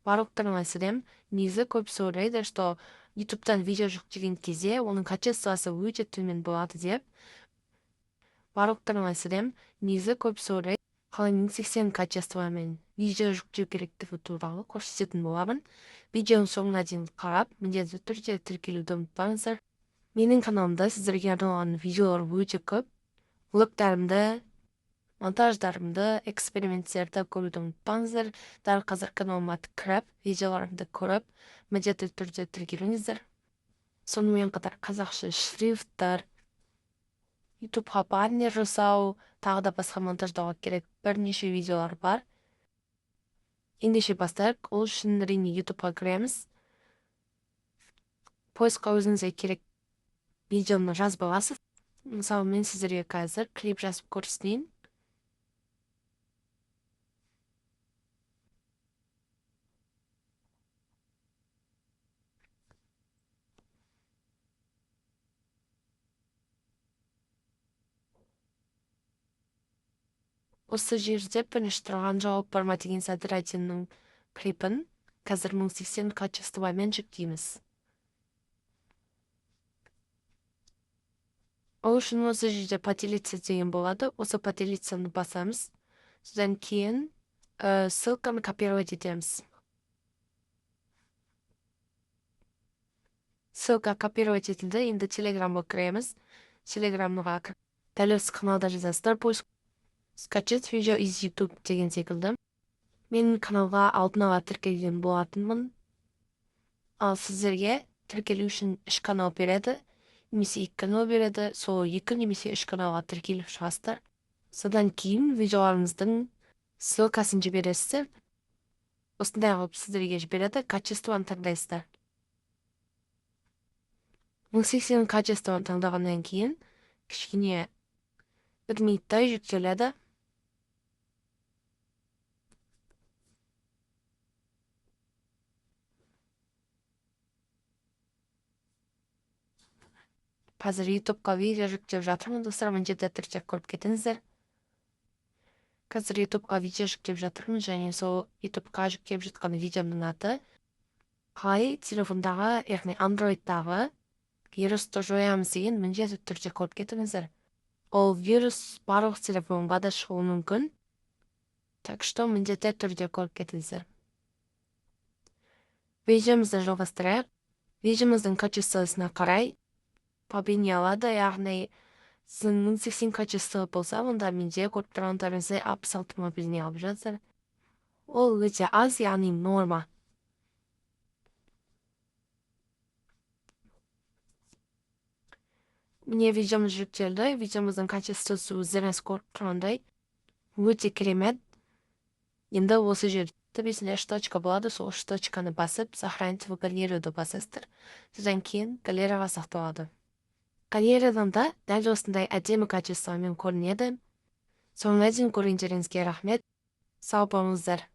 барлықтарыңа сәлем. Негізі көп ойлайды, что ютубтан видео жүктеген кезде оның качествосы өте төмен болады деп. Барлықтарыңа сәлем. Негізі көп ойлайды, қалай 1080 качествомен видео жүктеу керектігі туралы көрсететін боламын. Видеоның соңына дейін қарап, міндетті түрде тіркелуді ұмытпаңыздар. Менің каналымда сіздерге арналған видеолар өте көп. Влогтарымды, монтаждарымды, эксперименттерді көруді ұмытпаңыздар. Дәл қазір каналыма кіріп, видеоларымды көріп, міндетті түрде тіркеліңіздер. Сонымен қатар қазақша шрифттар, ютубқа баннер жасау, тағы да басқа монтаждауға керек бірнеше видеолар бар. Ендеше бастайық. Ол үшін әрине ютубқа кіреміз. Поискқа өзіңізге керек видеоны жазып аласыз. Мысалы, мен сіздерге қазір клип жазып көрсетейін. Осы жерде бірінші тұрған жауап бар ма деген Садырадиннің клипін қазір 1080 качествомен жүктейміз. Ол үшін осы жерде поделиться деген болады. Осы поделицаны басамыз. Содан кейін ссылканы копировать етеміз. Ссылка копировать етілді. Енді телеграмға кіреміз. Телеграмға дәл осы каналда жазасыздар. Поиск скачать видео из YouTube деген секілді. Менің каналға алдын ала тіркелген болатынмын. Ал сіздерге тіркелу үшін 3 канал береді. Немесе 2 канал береді. Сол 2 немесе 3 каналға тіркеліп шығасыздар. Содан кейін видеоларыңыздың ссылкасын жібересіздер. Осындай қылып сіздерге жібереді. Качествоны таңдайсыздар. 1080 качествоны таңдағаннан кейін кішкене 1 минуттай жүктеледі. Қазір ютубқа видео жүктеп жатырмын, достар, міндетті түрде көріп кетіңіздер. Қазір ютубқа видео жүктеп жатырмын, және сол ютубқа жүктеп жатқан видеомның аты қалай телефондағы, яғни андроидтағы вирусты жоямыз деген міндетті түрде көріп кетіңіздер. Ол вирус барлық телефонға да шығуы мүмкін. Так что міндетті түрде көріп кетіңіздер. Видеомызды жалғастырайық. Видеомыздың качествосына қарай победне алады, яғни сіздің 1080 качество болса, онда менде көріп тұрғандарыңыздай 66 победне алып жатыр. Ол өте аз, яғни норма. Міне видеомыз жүктелді. Видеомыздың качествосы өздеріңіз көріп тұрғандай өте керемет. Енді осы жерде бесінде штучка болады, сол штучканы басып, сохранить в галереяды басасыздар. Содан кейін галереяға сақталады. Галереядан да дәл осындай әдемі качествомен көрінеді. Соңына дейін көргендеріңізге рахмет. Сау болыңыздар.